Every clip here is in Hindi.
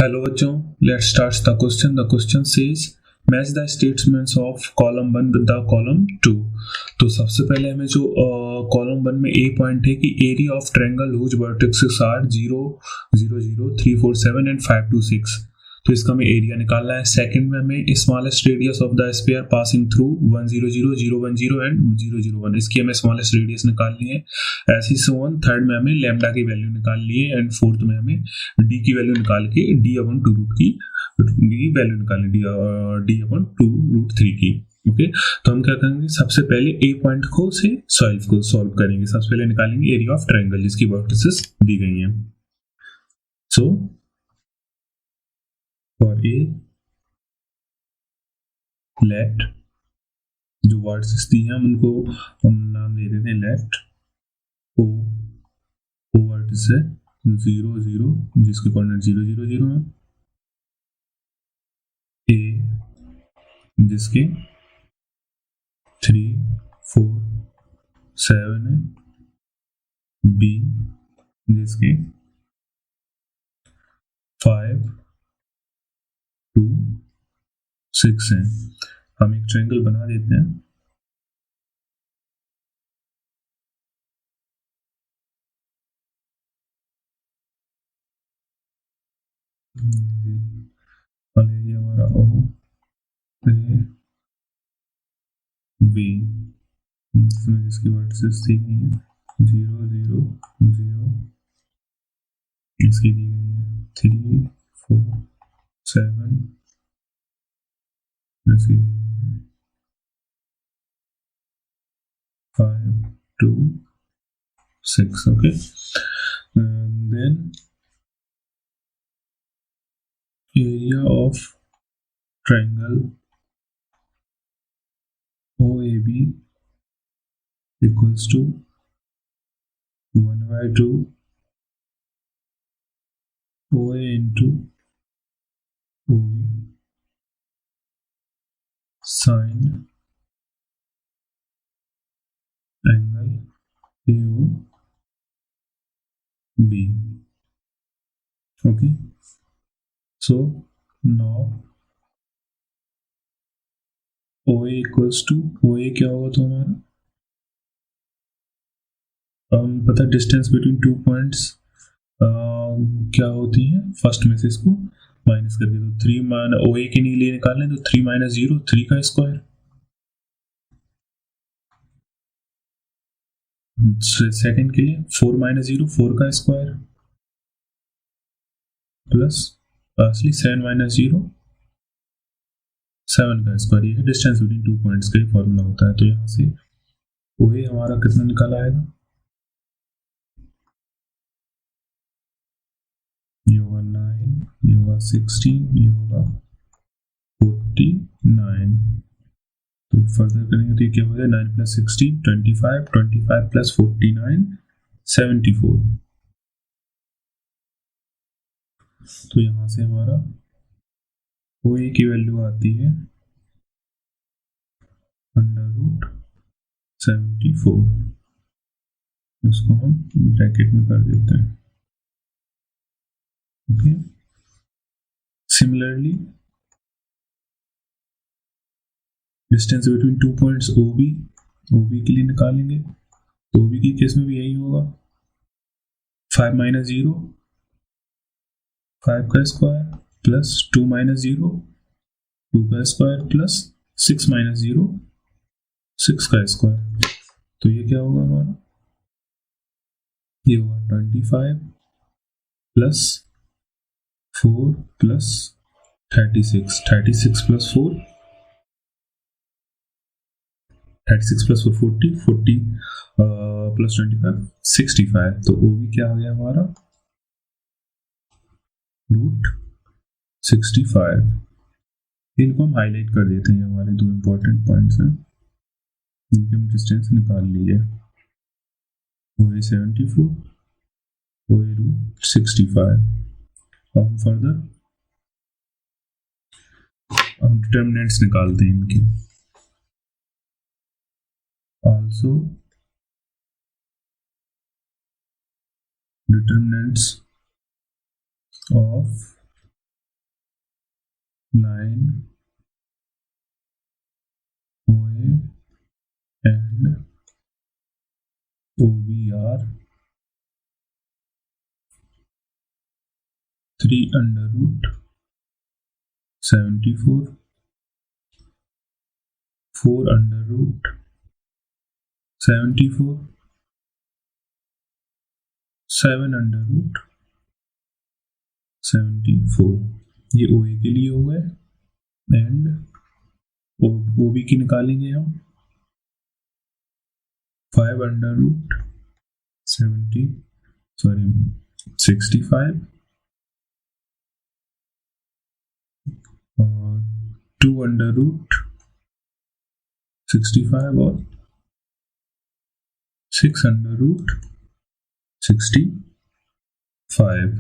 हेलो बच्चों, let's start the question. The question says match the statements of column 1 with the column 2. तो सबसे पहले हमें जो कॉलम 1 में ए पॉइंट है कि area of triangle whose vertexes are 0 0 0 3 4 7 and 5 2 6. तो इसका हमें एरिया निकालना है. सेकंड में हमें smallest radius of the sphere passing through 1 0 0 0 1 0 and 0 0 1. इसकी हमें स्मॉलेस्ट रेडियस निकालनी है. ऐसी सो ऑन. थर्ड में हमें लैम्डा की वैल्यू निकालनी है एंड फोर्थ में हमें डी की वैल्यू निकाल के डी अपॉन टू रूट की वैल्यू निकालनी, डी अपॉन टू रूट 3 की. ओके, तो हम क्या करेंगे, सबसे पहले ए पॉइंट को से सॉल्व करेंगे. सबसे पहले निकालेंगे एरिया ऑफ ट्रायंगल जिसकी वर्टिसेस दी गई हैं. सो फॉर ए लेट जो वर्टिसेस दी हैं उनको हम नाम दे देते हैं लेट ओ. ओ वर्टिस है 0 0 जिसके कोऑर्डिनेट 0 0 0 है. ए जिसके 3 4 7 है. बी जिसके 5 2 6 है. हम एक ट्रायंगल बना देते हैं. ये हमारा ओ ए बी इसमें जिसकी वर्टिसेस दी गई है 0 0 0, इसकी दी गई है 3 4 7, इसकी 5 2 6. okay, and then area of triangle OAB equals to 1 by 2 OA into OB sine angle AOB. okay, so now OA equals to OA क्या होगा तो हमारा पता डिस्टेंस बिटवीन टू पॉइंट्स क्या होती है. फर्स्ट में से इसको माइनस करके तो 3 मान OA के लिए निकालने तो 3 माइनस 0 3 का स्क्वायर. सेकंड के लिए 4 माइनस 0 4 का स्क्वायर प्लस असली 7 माइनस 0 7 का स्क्वायर. ये डिस्टेंस बिटवीन टू पॉइंट्स का फॉर्मूला होता है. तो यहाँ से OA हमारा कितना निकाल आएगा, ये होगा 9, ये होगा 16, ये होगा 49. तो फर्दर करेंगे तो ये क्या हो जाए 9 प्लस 16 25 25 प्लस 49 74. तो यहां से हमारा OA की वैल्यू आती है √74. इसको हम ब्रैकेट में कर देते हैं. Okay, similarly distance between two points OB के लिए निकालेंगे तो OB की केस में भी यही होगा 5 माइनस 0 5 का स्क्वायर प्लस 2 माइनस 0 2 का स्क्वायर प्लस 6 माइनस 0 6 का स्क्वायर. तो ये क्या होगा हमारा, ये होगा 25 plus 4 plus 36 36 plus 4 36 plus 4 40 40 plus 25 65. तो OB क्या आ गया हमारा √65. इनको हम हाईलाइट कर देते हैं. हमारे दो इंपॉर्टेंट पॉइंट्स हैं इनकी हम डिस्टेंस निकाल लिए. OA 74 OA √65. अब हम फर्दर हम डिटर्मिनेंट्स निकालते हैं इनके. also determinants of line OA and OB are 3 under root 74, 4 under root 74, 7 under root 74, ये OA के लिए हो गए। एंड OB की निकालेंगे हम 5 under root 65 और 2 under root 65 और 6 under root 65।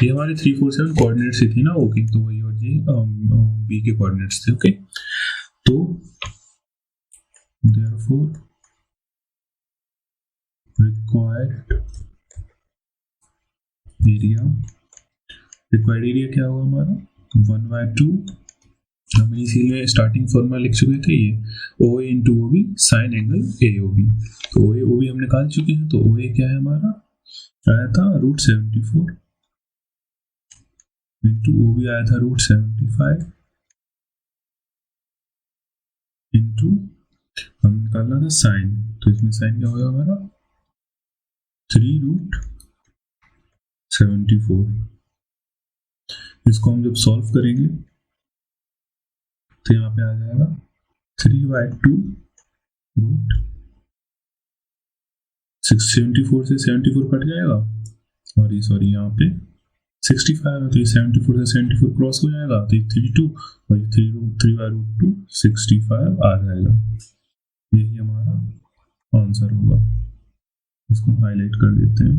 ये हमारे 3, 4, 7 कोऑर्डिनेट्स ही थी ना ओके, तो वही और ये बी के कोऑर्डिनेट्स थे ओके। तो therefore रिक्वायर्ड एरिया क्या होगा हमारा 1/2, हम इसीलिए स्टार्टिंग फॉर्मूला लिख चुके थे ये OA into OB sign angle AOB। तो OA OB हम निकाल चुके हैं, तो OA क्या है हमारा आया था √74 इंटू OB आया था √75 इंटू हम निकालना था साइन, तो इसमें साइन क्या होगा हमारा 3√74। इसको हम जब सॉल्व करेंगे तो यहाँ पे आ जाएगा 3/2 रूट 674 से 74 कट जाएगा और ये सॉरी यहाँ पे 65 है तो ये 74 से 74 क्रॉस हो जाएगा, तो ये 32 और ये 3/2 65 आ जाएगा। यही हमारा आंसर होगा। इसको हाईलाइट कर देते हैं।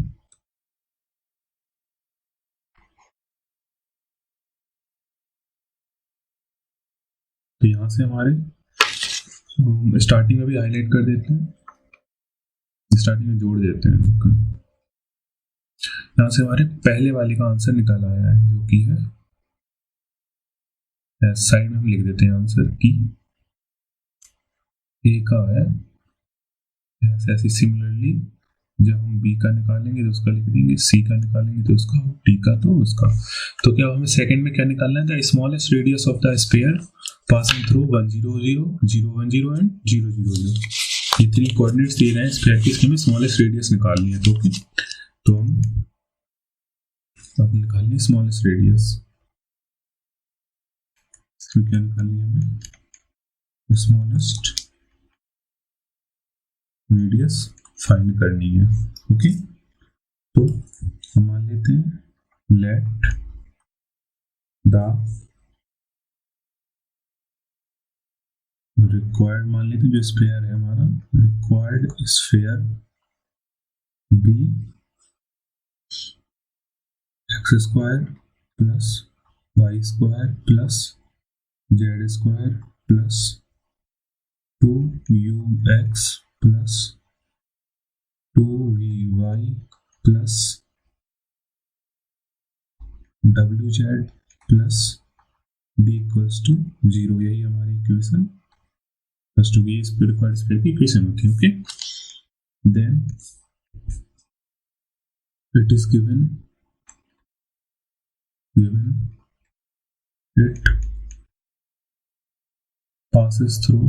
तो यहाँ से हमारे स्टार्टिंग में भी हाईलाइट कर देते हैं, स्टार्टिंग में जोड़ देते हैं। यहाँ से हमारे पहले वाले का आंसर निकल आया है जो कि है साइड में हम लिख देते हैं आंसर की ए का है ऐसे। सिमिलरली जब हम बी का निकालेंगे तो उसका लिख देंगे, सी का निकालेंगे तो उसका, डी का तो उसका। तो क्या हमें सेकंड में क्या निकालना है, the smallest radius of the sphere passing through 1 0 0 0 1 0 and 0 0 0। ये 3 कोऑर्डिनेट्स दिए गए हैं स्फीयर की, इसमें स्मॉलेस्ट रेडियस निकालनी है। तो हम अब निकालनी स्मॉलेस्ट रेडियस, इसमें क्या निकालनी है हमें स्मॉलेस्ट रेडियस फाइंड करनी है ओके। तो हम मान लेते हैं लेट द रिक्वायर्ड, मान लेते हैं जो स्फीयर है हमारा required sphere be x² plus y² plus z² plus 2ux plus 2vy plus wz plus b equals to 0। यही हमारी इक्वेशन प्लस टू की रिक्वायर्ड स्फीयर की इक्वेशन होती है okay. Then it is given it passes through,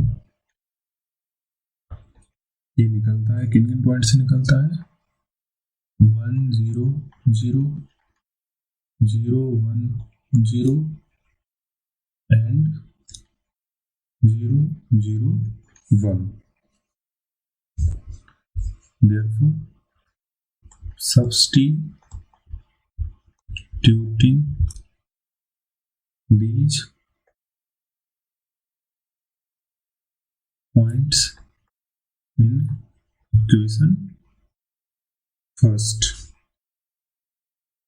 ये निकलता है किन पॉइंट से निकलता है 1 0 0 0 1 0 and 0 0 1। therefore substituting these points in equation first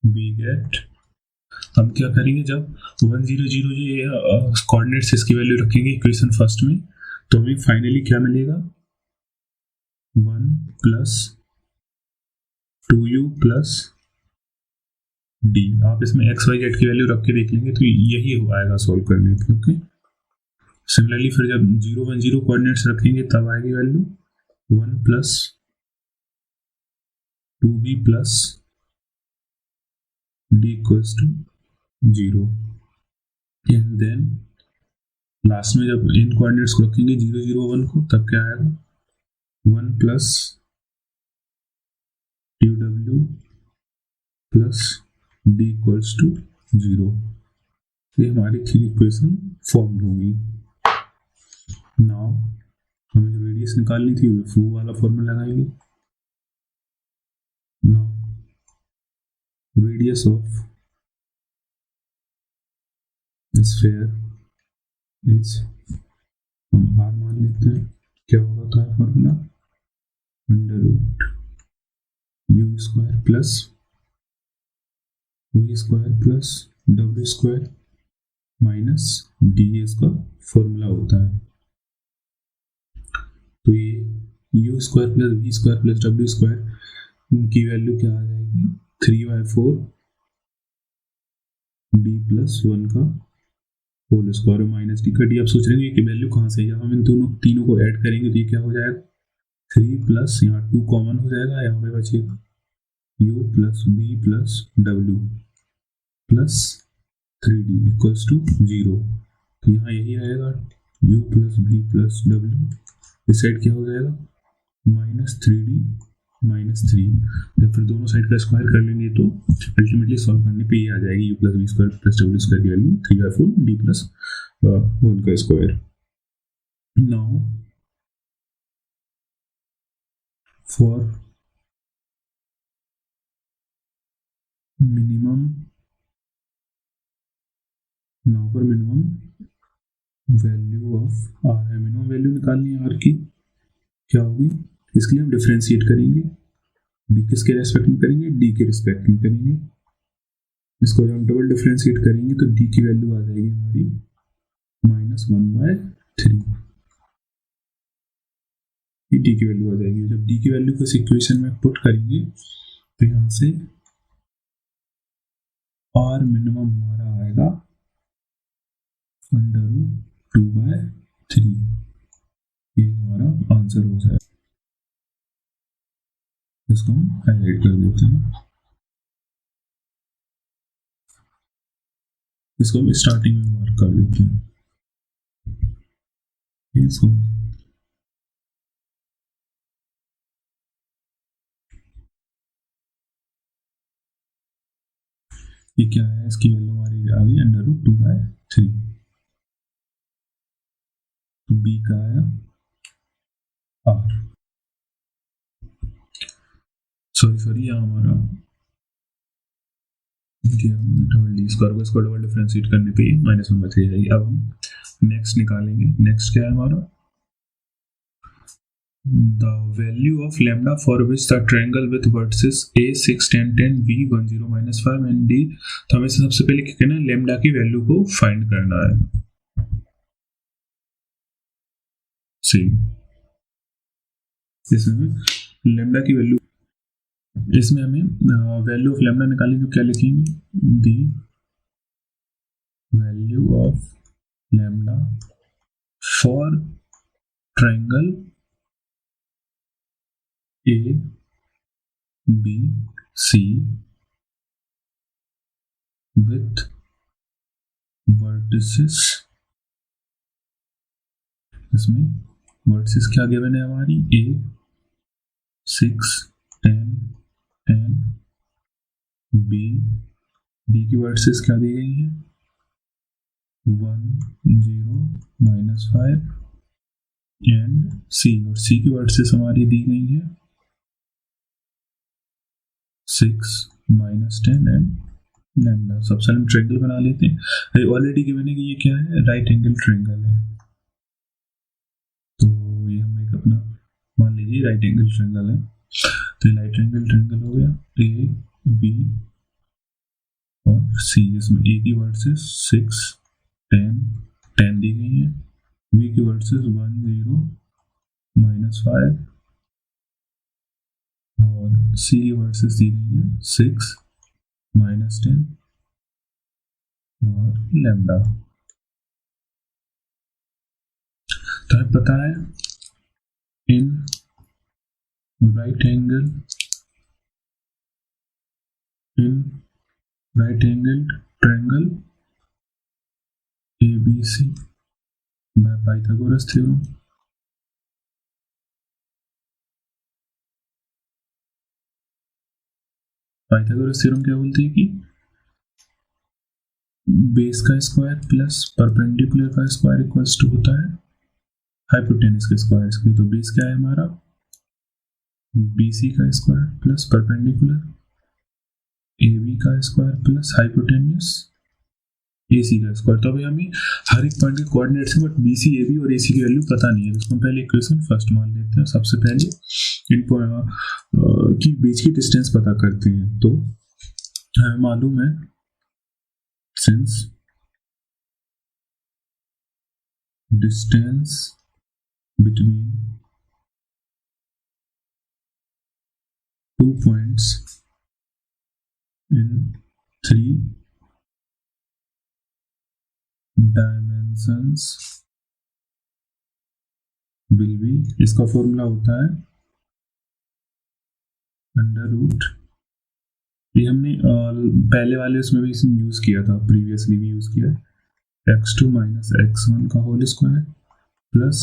we get, हम क्या करेंगे जब 1 0 0 ये कोऑर्डिनेट्स इसकी वैल्यू रखेंगे इक्वेशन फर्स्ट में, तो हमें फाइनली क्या मिलेगा 1 प्लस 2u प्लस डी। आप इसमें एक्स वाई जेड की वैल्यू रख के देख लेंगे तो यही आएगा सॉल्व करने पे। ओके, सिमिलरली फिर जब 0 1 0 कोऑर्डिनेट्स रखेंगे तब आएगी value 1 plus 2b plus d equals to 0। And then last में जब इन कोऑर्डिनेट्स को रखेंगे 0 0 1 को तब क्या आएगा 1 plus 2w plus d equals to 0। ये हमारी 3 इक्वेशन फॉर्म होंगी। नाउ हमें जो रेडियस निकालनी थी वो वाला फॉर्मूला लगाएंगे। Now radius of sphere is, हम आर मान लेते हैं, क्या होगा था formula under root u square plus v square plus W square minus D, इसका फॉर्मूला होता है। तो ये u square plus v square plus W square की वैल्यू क्या आ जाएगी 3/4 डी प्लस 1 का होल स्क्वायर माइनस डी का डी। आप सोच रहे हैं कि वैल्यू कहाँ से है, जब हम इन दोनों तीनों को ऐड करेंगे तो ये क्या हो जाएगा 3 प्लस यहाँ 2 कॉमन हो जाएगा, यहाँ पे बचेगा u plus b plus w plus 3d equals to 0। तो यहाँ यही रहेगा u plus b plus w, इस साइड क्या हो जाएगा माइनस 3d माइनस 3। जब फिर दोनों साइड का स्क्वायर कर लेंगे तो अल्टीमेटली सॉल्व करने पे ये आ जाएगी u plus B square plus W square की वैल्यू 3/4 d प्लस 1 का square. Now for minimum, now for minimum value of R है, मिनिमम वैल्यू निकालनी है आर की, क्या होगी इसके लिए हम डिफरेंशिएट करेंगे। डी किसके रेस्पेक्ट में करेंगे, डी के रेस्पेक्ट में करेंगे। इसको जब हम डबल डिफरेंशिएट करेंगे तो डी की वैल्यू आ जाएगी हमारी -1/3। ये डी की वैल्यू आ जाएगी। जब डी की वैल्यू को इस इक्वेशन में पुट करेंगे तो यहाँ से आर मिनिमम हमारा आएगा √2/3। ये हमारा आंसर हो जाएगा। इसको हम हाईलाइट कर देते हैं, इसको हम स्टार्टिंग में मार्क कर देते हैं। इसको ये क्या है, इसकी वैल्यू हमारी आ गई √2/3। तो बी का आया आर, सॉरी यहाँ हमारा डबल डी स्क्वायर को इसको डबल डिफरेंशिएट करने पे -1/3 जाएगी। अब हम नेक्स्ट निकालेंगे। नेक्स्ट क्या है हमारा the value of lambda for which the triangle with vertices a 6 10 10 b 1 0 -5 and d। तो हमें सबसे पहले क्या करना है, लैम्डा की वैल्यू को फाइंड करना है। सी इसमें लैम्डा की वैल्यू, इसमें हमें वैल्यू ऑफ लैम्डा निकालेंगे तो क्या लिखेंगे, the value of lambda for triangle A B C with vertices, इसमें वर्टिसेस क्या गिवन है हमारी A 6 10 10, B की वर्टिसेस क्या दी गई है 1 0 -5 एंड C, और C की वर्टिसेस हमारी दी गई है 6 -10 एंड लैम्डा। सबसे हम ट्रायंगल बना लेते हैं। ऑलरेडी गिवन है कि ये क्या है, राइट एंगल ट्रायंगल है। तो ये हम एक अपना मान लीजिए राइट एंगल ट्रायंगल है। तो राइट एंगल ट्रायंगल हो गया ए बी और सी, इसमें ए की वर्टिसेस 6 10 10 दी गई है, बी की वर्टिसेस 1 0 -5 और सी की वर्टिसेस दी गई है 6 -10 और लैम्डा। तो हमें पता है in right angle triangle ABC by Pythagoras theorem. Pythagoras theorem क्या बोलती है कि बेस का स्क्वायर प्लस परपेंडिकुलर का स्क्वायर इक्वल्स टू होता है हाइपोटेनस के स्क्वायर के। तो बेस क्या है हमारा BC का स्क्वायर प्लस परपेंडिकुलर AB का स्क्वायर प्लस हाइपोटेन्यूस AC का स्क्वायर। तो अभी हमें हर एक पॉइंट के कोऑर्डिनेट्स है, बट BC AB और AC की वैल्यू पता नहीं है। तो इसको पहले इक्वेशन फर्स्ट मान लेते हैं। सबसे पहले इन की बीच की डिस्टेंस पता करते हैं। तो हमें मालूम है since distance between 2 points in 3 dimensions will be, इसका फॉर्मूला होता है अंडर रूट, ये हमने पहले वाले उसमें भी यूज किया था, प्रीवियसली भी यूज किया है, x2 माइनस x1 का whole square plus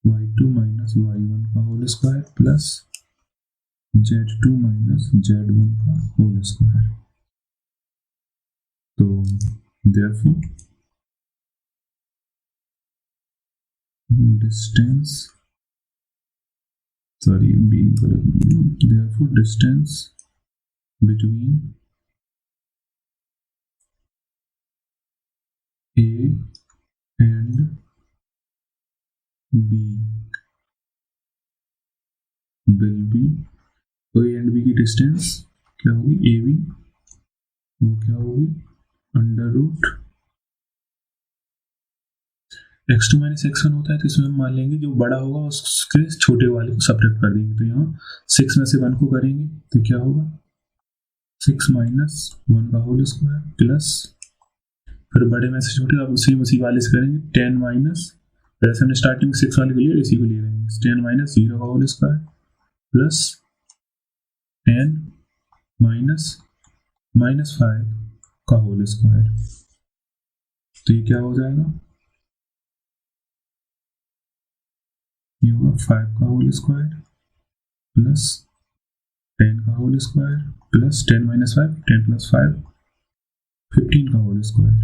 y2 minus y1 का whole square plus z2 minus z1 का होल स्क्वायर। तो therefore distance, sorry b, therefore distance between A and B will be, तो A and B की डिस्टेंस क्या होगी AB, वो क्या होगी under root x2 minus x1 होता है। तो इसमें हम मान लेंगे जो बड़ा होगा उसके छोटे वाले को सब्ट्रैक्ट कर देंगे। तो यहाँ 6 में से 1 को करेंगे तो क्या होगा 6 माइनस 1 का होल स्क्वायर प्लस फिर बड़े में से छोटे, अब उसी वाले से करेंगे 10 माइनस, जैसे हमने स्टार्टिंग में 6 वाले को लिया इसी को ले रहेंगे 10 माइनस 0 का होल स्क्वायर प्लस 10 माइनस -5 का होल स्क्वायर। तो ये क्या हो जाएगा, ये होगा 5 का होल स्क्वायर प्लस 10 का whole square plus 10 minus 5 10 plus 5 15 का होल स्क्वायर।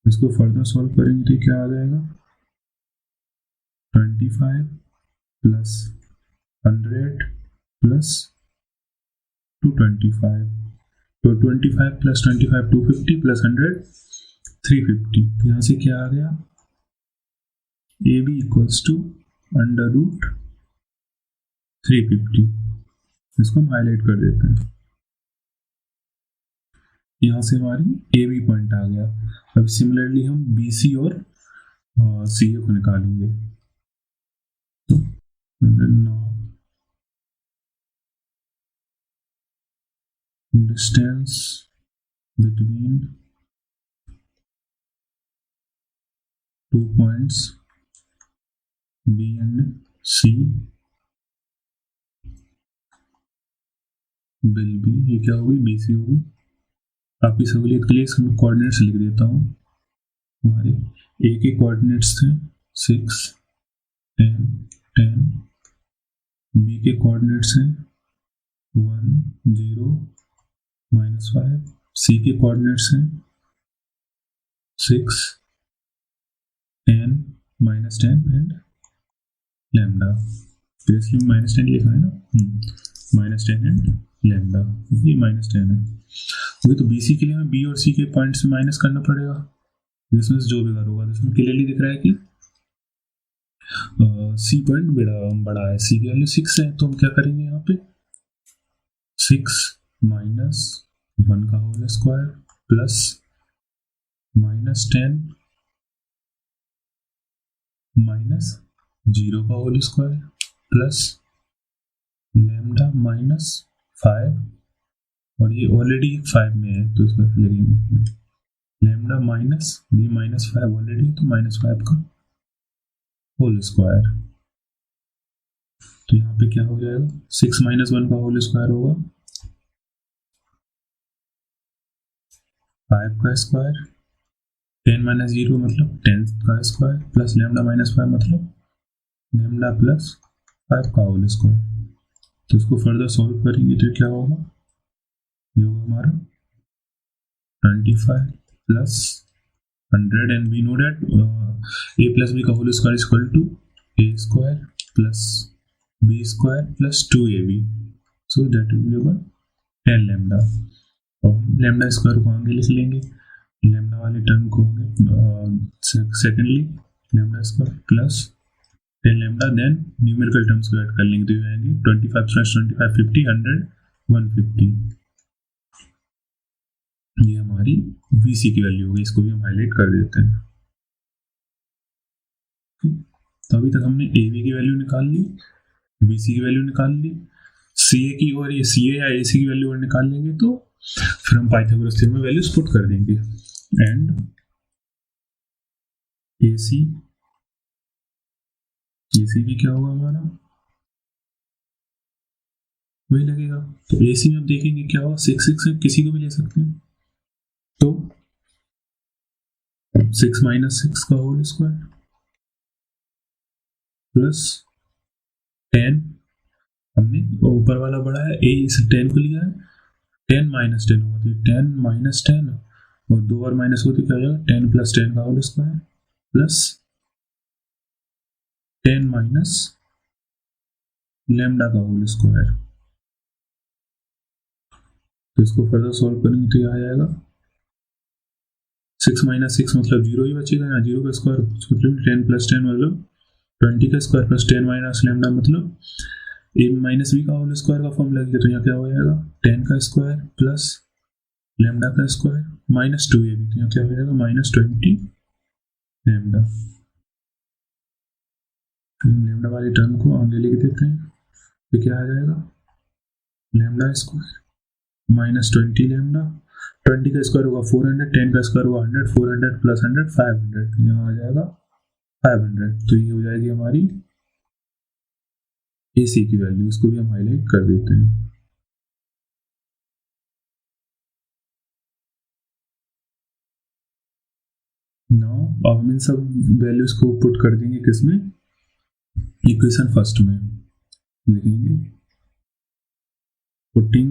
इसको फर्दर सॉल्व करेंगे तो क्या आ जाएगा 25 प्लस 100 प्लस 225, तो 25 प्लस 25 250 प्लस 100 350। यहाँ से क्या आ गया AB equals to under root 350। इसको हम हाईलाइट कर देते हैं। यहाँ से हमारी AB पॉइंट आ गया। अब सिमिलरली हम BC और CA को निकालेंगे। तो distance between 2 points B and C will be, ये क्या होगी BC होगी। आपकी सहूलियत के लिए इसमें कोऑर्डिनेट्स लिख देता हूँ। हमारे A के कोऑर्डिनेट्स थे 6 10 10, B के कोऑर्डिनेट्स हैं 1 0 -5, C के कोऑर्डिनेट्स हैं 6 10 -10 एंड लैम्डा। फिर इसलिए -10 लिखा है ना, -10 एंड लैम्डा, ये -10 है। वही तो BC के लिए हमें B और C के पॉइंट से माइनस करना पड़ेगा, जिसमें से जो भी कर होगा। इसमें क्लियरली दिख रहा है कि C पॉइंट बड़ा है, C की वैल्यू 6 है। तो हम क्या करेंगे यहाँ पे 6 माइनस 1 का होल स्क्वायर प्लस -10 माइनस 0 का होल स्क्वायर प्लस लैम्डा -5 और ये ऑलरेडी 5 में है तो इसमें लिखेंगे लैम्डा माइनस ये -5 ऑलरेडी है तो -5 का होल स्क्वायर। तो यहाँ पे क्या हो जाएगा 6 - 1 का होल स्क्वायर होगा 5 का स्क्वायर 10 - 0 मतलब 10 का स्क्वायर प्लस लैम्डा -5 मतलब लैम्डा प्लस 5 का होल स्क्वायर। तो इसको फर्दर सॉल्व करेंगे तो क्या होगा ये होगा हमारा 25 plus 100 and we know that a plus b का whole square is equal to a square plus b square plus 2ab so that will be over 10 lambda. और लैम्डा स्क्वायर को आगे लिख लेंगे लैम्डा वाले टर्म को secondly lambda square plus 10 lambda then numerical terms को ऐड कर लेंगे तो ये आएंगे 25 + 25 50 100 150। ये हमारी VC की वैल्यू होगी इसको भी हम हाईलाइट कर देते हैं। तो अभी तक हमने AV की वैल्यू निकाल ली VC की वैल्यू निकाल ली CA की और ये CA या AC की वैल्यू और निकाल लेंगे तो फिर हम पाइथागोरस थ्योरम में वैल्यूज पुट कर देंगे एंड AC भी क्या होगा हमारा वही लगेगा। तो AC में हम देखेंगे क्या होगा 6 6 है किसी को भी ले सकते हैं तो 6 - 6 का होल स्क्वायर प्लस 10 हमने ऊपर वाला बढ़ा है a इस 10 को लिया है 10 - 10 होगा तो 10 - 10 और 2 और माइनस होती क्या हो जाएगा 10 + 10 का whole square plus 10 minus lambda का होल स्क्वायर। तो इसको फर्दर सॉल्व करेंगे तो ये आ जाएगा 6 - 6 मतलब 0 ही बचेगा यहाँ 0 का स्क्वायर मतलब 10 + 10 मतलब 20 का स्क्वायर प्लस 10 माइनस लैम्डा मतलब a - b का होल स्क्वायर का फॉर्म लगेगा तो यहाँ क्या हो जाएगा 10 का स्क्वायर प्लस लैम्डा का स्क्वायर माइनस 2ab तो यहाँ क्या हो जाएगा -20 लैम्डा। लैम्डा वाले टर्म को आगे लिख देते हैं तो क्या आ जाएगा लैम्डा स्क्वायर -20 लैम्डा 20 का स्क्वायर होगा 400 10 का स्क्वायर होगा 100 400 + 100 500 यहाँ आ जाएगा 500। तो ये हो जाएगी हमारी AC की वैल्यू इसको भी हम हाईलाइट कर देते हैं। नाउ अब हम इन सब वैल्यूज को पुट कर देंगे किसमें इक्वेशन फर्स्ट में लिखेंगे putting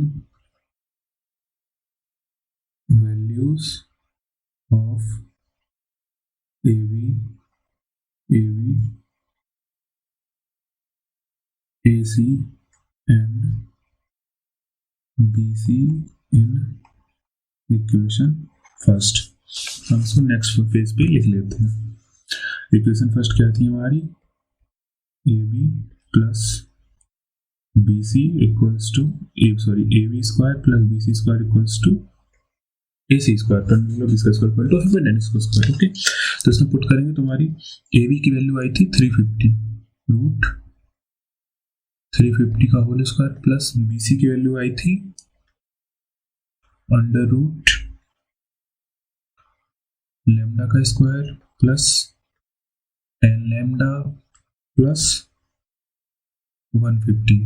values of AV AC and BC in equation first. हम इसको नेक्स्ट पेज पे लिख लेते हैं। इक्वेशन फर्स्ट क्या थी हमारी AB plus BC equals to AB square plus BC square equals to AC square पर मतलब इसका स्क्वायर पर तो फिर इसका स्क्वायर ओके। तो इसमें पुट करेंगे तो हमारी AB की वैल्यू आई थी 350 रूट 350 का होल स्क्वायर प्लस BC की वैल्यू आई थी अंडर रूट लैम्डा का स्क्वायर प्लस 10 लैम्डा प्लस 150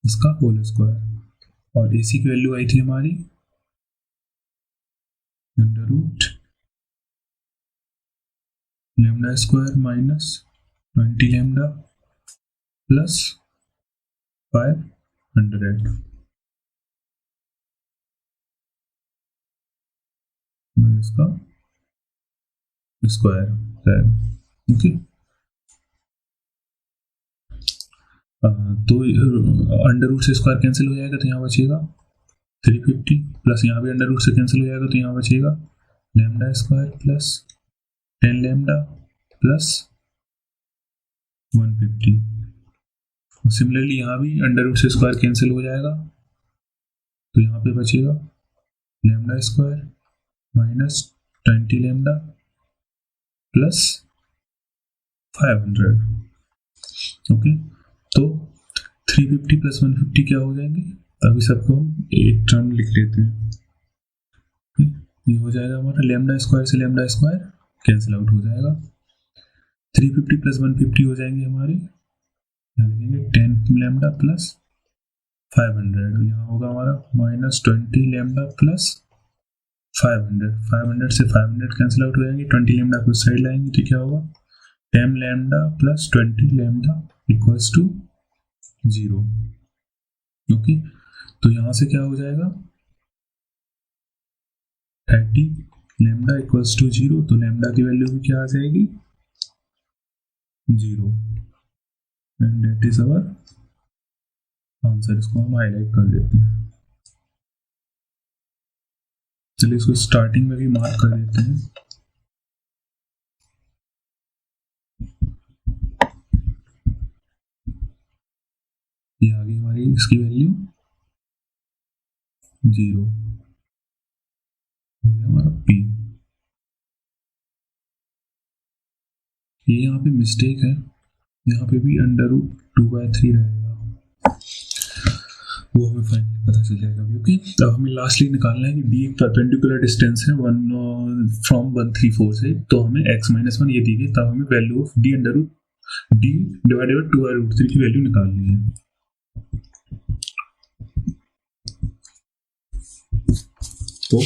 इसका होल स्क्वायर और AC की वैल्यू आई थी हमारी under root lambda square -20 lambda plus 500 इसका स्क्वायर ओके। तो अंडर रूट से स्क्वायर कैंसिल हो जाएगा तो यहाँ बचेगा 350 प्लस यहाँ भी अंडर रूट से कैंसिल हो जाएगा तो यहाँ बचेगा lambda square plus 10 lambda plus 150। Similarly यहाँ भी अंडर रूट से स्क्वायर कैंसिल हो जाएगा तो यहाँ पे बचेगा lambda square -20 lambda plus 500 okay. तो 350 + 150 क्या हो जाएंगे तभी सबको एक टर्म लिख लेते हैं। ये हो जाएगा हमारा लैम्डा स्क्वायर से लैम्डा स्क्वायर कैंसिल आउट हो जाएगा, 350 प्लस 150 हो जाएंगे हमारे, यहाँ लिखेंगे 10 लैम्डा प्लस 500, यहाँ होगा हमारा माइनस 20 लैम्डा प्लस 500, 500 से 500 कैंसिल आउट हो जाएंगे, 20 लैम्डा को साइड लाएंगे तो क्या होगा 10 lambda plus 20 lambda equals to 0। Okay, तो यहाँ से क्या हो जाएगा 30 लैम्डा इक्वल्स टू 0, तो लैम्डा की वैल्यू भी क्या आ जाएगी 0, and that is our answer. इसको हम हाईलाइट कर देते हैं, चलिए इसको स्टार्टिंग में भी मार्क कर देते हैं। ये आ गई हमारी इसकी वैल्यू 0, हमारा P। ये यहाँ पे मिस्टेक है, यहाँ पे भी √2/3 रहेगा, वो हमें फाइनली पता चल जाएगा अभी। ओके, अब हमें लास्टली निकालना है कि D एक परपेंडिकुलर डिस्टेंस है 1 फ्रॉम 134 से, तो हमें x-1 ये दी गई, तब हमें value of D divided by 2/√3 की वैल्यू निकालनी है। तो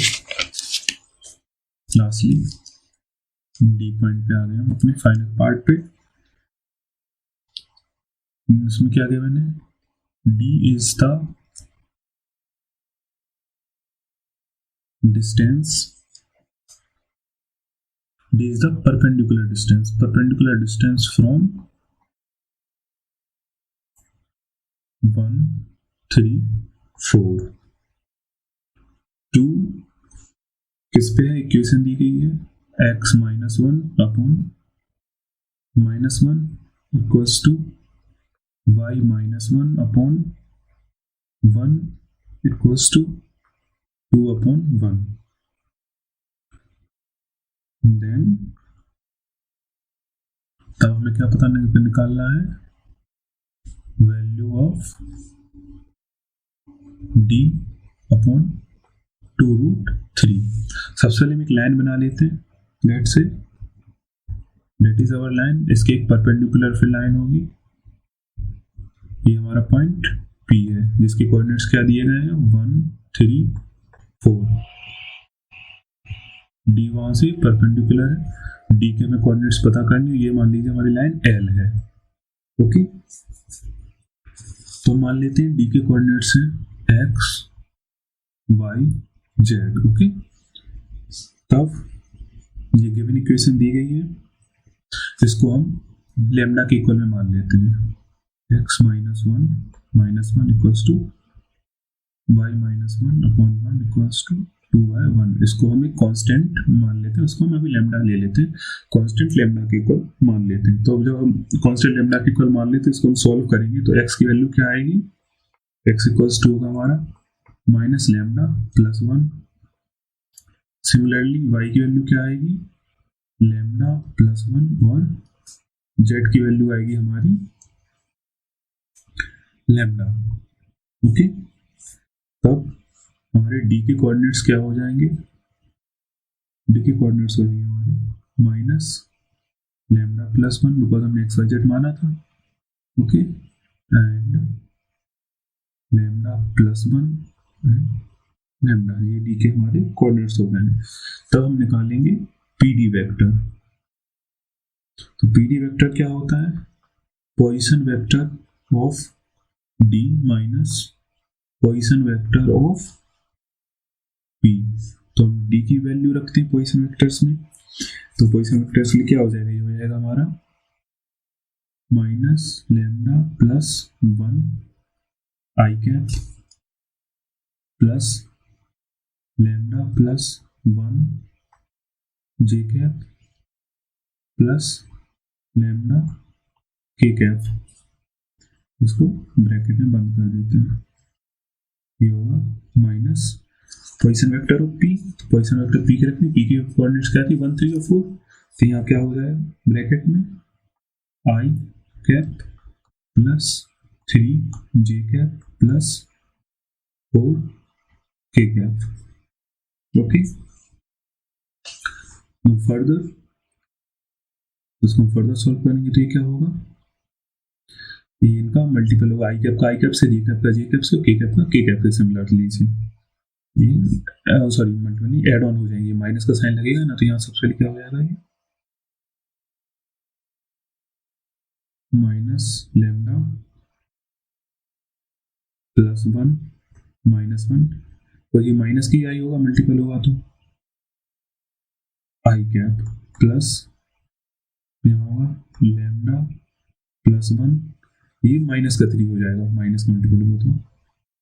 लास्टली डी पॉइंट पे आ गए हम अपने फाइनल पार्ट पे। इसमें क्या दिया मैंने, D is the distance, D is the perpendicular distance from 1, 3, 4 to, किस पे है, इक्वेशन दी गई है x-1 upon -1 equals to y-1 upon 1 equals to 2/1। Then तब हमें क्या पता निकालना है, वैल्यू ऑफ d अपॉन 2√3। सबसे पहले हम एक लाइन बना लेते हैं, let's say that is our line, इसके एक परपेंडिकुलर फिर लाइन होगी, ये हमारा पॉइंट P है जिसके कोऑर्डिनेट्स क्या दिए गए हैं 1, 3, 4। D वहां से परपेंडिकुलर है, D के हमें कोऑर्डिनेट्स पता करनी, ये मान लीजिए हमारी लाइन L है। ओके, तो मान लेते हैं D के कोऑर्डिनेट्स हैं x, y, z। ओके, तब ये गिवन इक्वेशन दी गई है, इसको हम लैम्डा के इक्वल में मान लेते हैं, x-1 equals to y-1 upon 1 equals to 2/1। इसको हम एक कांस्टेंट मान लेते हैं, उसको हम अभी लैम्डा ले लेते हैं, कांस्टेंट लैम्डा के इक्वल मान लेते हैं। तो जब हम कांस्टेंट लैम्डा के इक्वल मान लेते हैं, इसको हम सॉल्व करेंगे तो x की वैल्यू क्या आएगी, x इक्वल्स टू होगा हमारा minus lambda plus 1। Similarly y की वैल्यू क्या आएगी, लैम्डा प्लस 1, और z की वैल्यू आएगी हमारी लैम्डा। ओके, तब हमारे d के कोऑर्डिनेट्स क्या हो जाएंगे, d के कोऑर्डिनेट्स हो जाएंगे हमारे माइनस लैम्डा प्लस 1, बिकॉज हमने x-y-z माना था। Okay, and lambda plus 1 lambda, ये डी के हमारे कोऑर्डिनेट्स हो गए। तब हम निकालेंगे पीडी वेक्टर। तो पीडी वेक्टर क्या होता है, position vector of D minus position vector of P. तो हम डी की वैल्यू रखते हैं पोजीशन वेक्टर्स में, तो पोजीशन वेक्टर्स के लिए क्या हो जाएगा, ये हो जाएगा हमारा माइनस लैम्डा प्लस 1 आई कैप प्लस लैम्डा प्लस 1 जे कैप प्लस लैम्डा के कैप। इसको ब्रैकेट में बंद कर देते हैं, ये होगा minus position vector of P. Position vector P के रखने, पी के कोऑर्डिनेट्स क्या थी 1, 3 और 4, तो यहाँ क्या हो जाएगा ब्रैकेट में i cap plus 3 j cap plus 4 k cap. Okay, further इसको फर्दर सॉल्व करेंगे तो ये क्या होगा, ये इनका मल्टीपल होगा, आई कैप का आई कैप से, जी कैप का जी कैप से, के कैप का के कैप से. सिमिलरली से ये सॉरी मल्टीपल नहीं, एड ऑन हो जाएंगे, माइनस का साइन लगेगा ना, तो यहाँ सबसे पहले क्या हो जाएगा, ये माइनस लेमडा प्लस 1 -1, तो ये माइनस की आई होगा, मल्टीपल होगा तो आई कैप प्लस यहाँ होगा लेमडा प्लस 1, ये माइनस का 3 हो जाएगा, माइनस का मल्टीपल होगा तो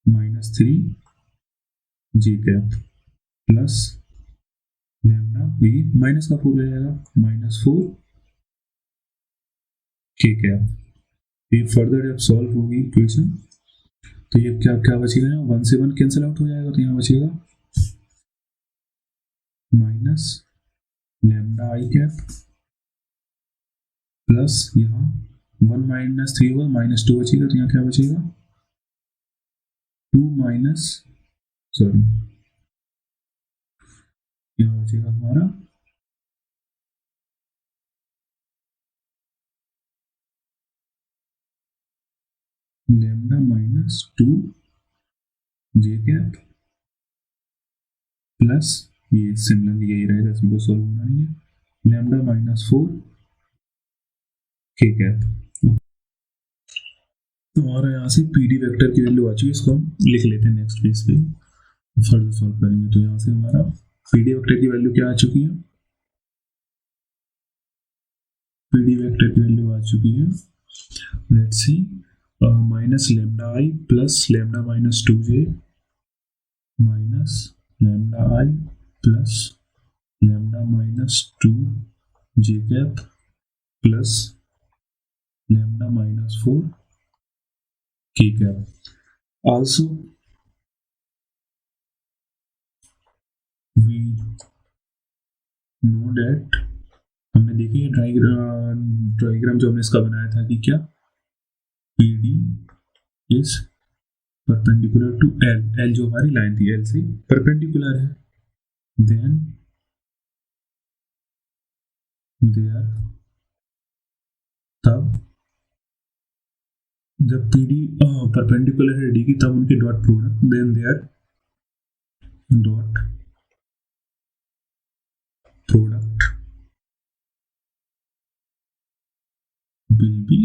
-3 जी कैप प्लस लेमडा, ये माइनस का 4 हो जाएगा, -4 के कैप. ये फर्दर जब सॉल्व होगी इक्वेशन तो ये क्या क्या बचेगा, यहाँ 1 से 1 कैंसिल आउट हो जाएगा, तो यहाँ बचेगा माइनस लेमडा आई कैप प्लस यहाँ 1 -3 होगा, -2 बचेगा, तो यहाँ क्या बचेगा 2 माइनस सॉरी यहाँ बचेगा हमारा लेमडा -2 जे कैप प्लस ये सिमिलर यही रहेगा, इसमें कोई सॉल्व होना नहीं है, लेमडा -4 के कैप. तो हमारा यहाँ से पीडी वेक्टर की वैल्यू आ चुकी है, इसको हम लिख लेते हैं नेक्स्ट पेज पे फर्दर सॉल्व करेंगे. तो यहाँ से हमारा पीडी वेक्टर की वैल्यू क्या आ चुकी है, पीडी वेक्टर की वैल्यू आ चुकी है, let's see minus lambda I plus lambda -2j minus lambda I plus lambda -2 J cap plus lambda -4 K cap. Also we know that, हमने देखी डायग्राम जो हमने इसका बनाया था कि क्या PD is perpendicular to L, L जो हमारी लाइन थी L से परपेंडिकुलर है, देन देयर तब जब PD परपेंडिकुलर है D की, तब उनके dot product, then their dot product will be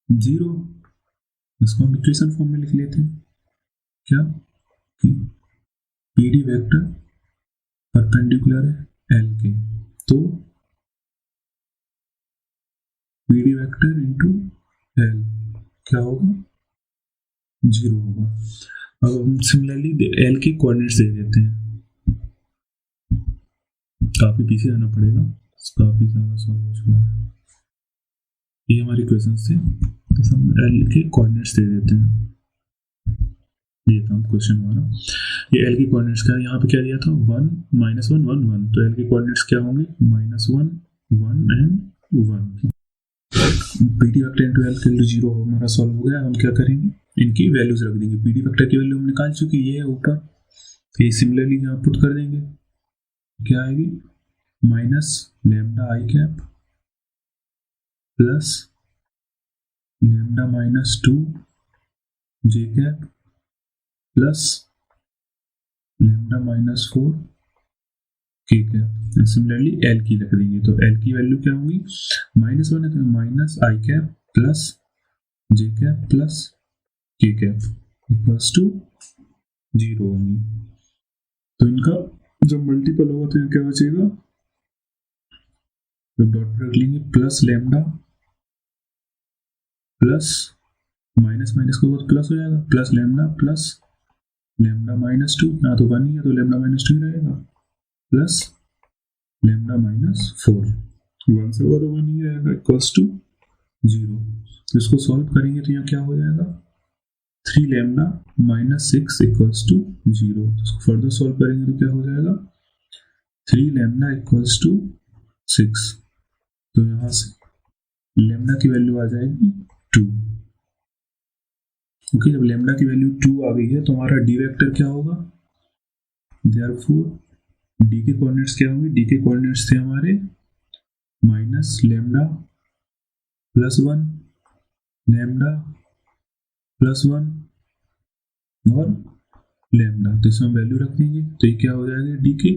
0. इसको हम इक्वेशन फॉर्म में लिख लेते हैं, क्या कि PD वेक्टर परपेंडिकुलर है L के, तो PD वेक्टर इंटू L क्या होगा 0 होगा. अब हम सिमिलरली L के कोऑर्डिनेट्स दे देते हैं, काफी पीछे आना पड़ेगा, काफी ज्यादा सॉल्व हो चुका है. ये हमारे क्वेश्चन थे, तो हम L के कोऑर्डिनेट्स दे देते हैं. ये था क्वेश्चन हमारा, ये L की कोऑर्डिनेट्स क्या, यहाँ पे क्या दिया था 1 -1 1 1, तो L की कोऑर्डिनेट्स क्या होंगे -1 1 and 1. PD vector into L के वैल्यू 0 हमारा सॉल्व हो गया. हम क्या करेंगे, इनकी वैल्यूज रख देंगे, PD वेक्टर की वैल्यू हम निकाल चुके, ये है ऊपर, तो ये सिमिलरली यहाँ पुट कर देंगे, क्या आएगी माइनस लेमडा आई cap plus lambda -2 J cap plus lambda -4 K cap. Similarly L की रख देंगे, तो L की वैल्यू क्या होगी -1 है, तो माइनस आई कैप प्लस जे कैप प्लस के कैप इक्वल्स टू 0 होंगी. तो इनका जब मल्टीपल होगा तो क्या बचेगा, जब डॉट पर रख लेंगे plus lambda plus minus minus को प्लस हो जाएगा, प्लस लेमडा प्लस लेमडा -2, यहाँ तो 1 ही है तो लेमडा -2 ही रहेगा, प्लस लेमडा -4, 1 से होगा तो 1 ही रहेगा, इक्वल्स टू 0. तो इसको सॉल्व करेंगे तो यहाँ क्या हो जाएगा 3 लेमडा -6 इक्वल्स टू 0. तो इसको फर्दर सॉल्व करेंगे तो क्या हो जाएगा 3 लेमडा इक्वल्स टू 6. तो यहाँ से लेमडा की वैल्यू आ जाएगी 2. ओके, जब लेमडा की वैल्यू 2 आ गई है तो हमारा डी वेक्टर क्या होगा, देयरफॉर डी के कोऑर्डिनेट्स क्या होंगे, डी के कोऑर्डिनेट्स थे हमारे minus lambda plus 1, lambda plus 1 और लेमडा। तो इसमें हम वैल्यू रख देंगे, तो ये क्या हो जाएगा, डी के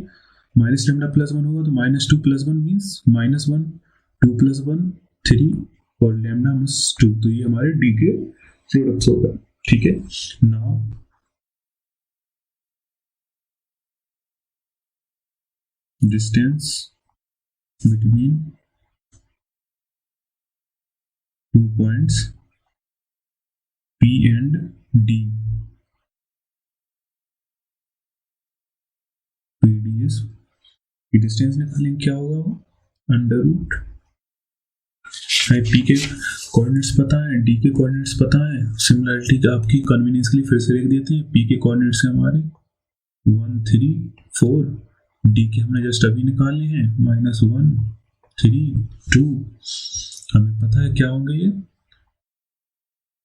माइनस लेमडा प्लस 1 होगा तो -2 + 1 मीन्स -1, 2 + 1 3 और लेमडा मीन्स 2। तो ये हमारे डी के प्रोडक्ट्स होगा। ठीक है, now distance between 2 points P and D, PDS की डिस्टेंस निकालेंगे, क्या होगा वो अंडर रूट पी के कोऑर्डिनेट्स पता है, डी के कोऑर्डिनेट्स पता है, सिमिलरिटी का आपकी कन्वीनियंस के लिए फिर से लिख देते हैं। पी के कोऑर्डिनेट्स है हमारे 1 3 4, डी के हमने जस्ट अभी निकाले हैं -1 3 2। हमें पता है क्या होंगे ये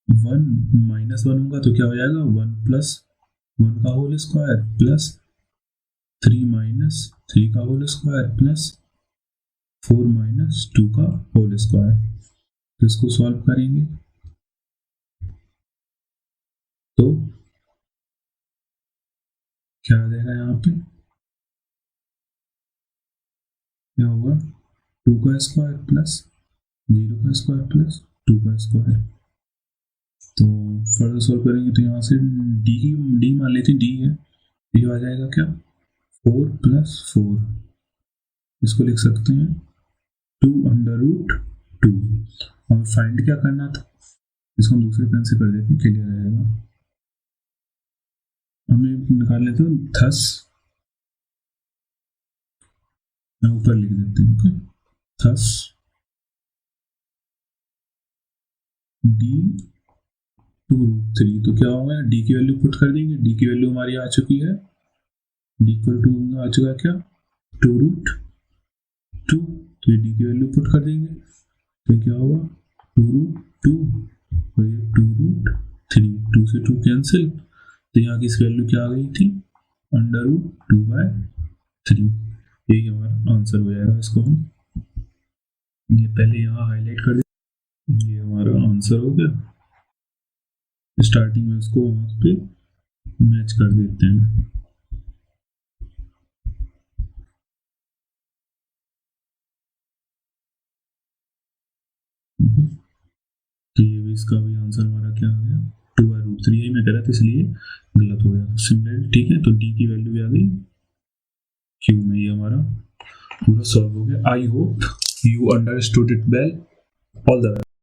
1 -1 होगा तो क्या हो जाएगा 1 + 1 का होल स्क्वायर प्लस 3 - 3 का होल स्क्वायर प्लस 4 - 2 का होल स्क्वायर। तो इसको सॉल्व करेंगे तो क्या आ जाएगा, यहाँ पे क्या होगा 2 का स्क्वायर प्लस 0 का स्क्वायर प्लस 2 का स्क्वायर। तो फर्दर सॉल्व करेंगे तो यहाँ से डी मान लेते हैं डी है, ये आ जाएगा क्या 4 + 4, इसको लिख सकते हैं 2 √2। और फाइंड क्या करना था, इसको हम दूसरे पेन से कर देते हैं, क्लियर रहेगा। हमें निकाल लेते हैं थस, ऊपर लिख देते हैं, ओके थस डी 2√3। तो क्या होगा, डी की वैल्यू पुट कर देंगे, डी की वैल्यू हमारी आ चुकी है, डी इक्वल टू आ चुका है क्या 2√2। तो ये डी की वैल्यू पुट कर देंगे तो क्या होगा 2√2 और ये 2√3, 2 से 2 कैंसिल, तो यहाँ की इसकी वैल्यू क्या आ गई थी √2/3। यही हमारा आंसर हो जाएगा। इसको हम ये पहले यहाँ हाईलाइट कर दें, ये हमारा आंसर हो गया। स्टार्टिंग में इसको वहां पे मैच कर देते हैं। तो ये भी इसका भी आंसर हमारा क्या आ गया 2/√3। यही मैं कह रहा था इसलिए गलत हो गया सिमिलर। ठीक है, तो डी की वैल्यू भी आ गई क्यू में, ये हमारा पूरा सॉल्व हो गया। I hope you understood it well. All the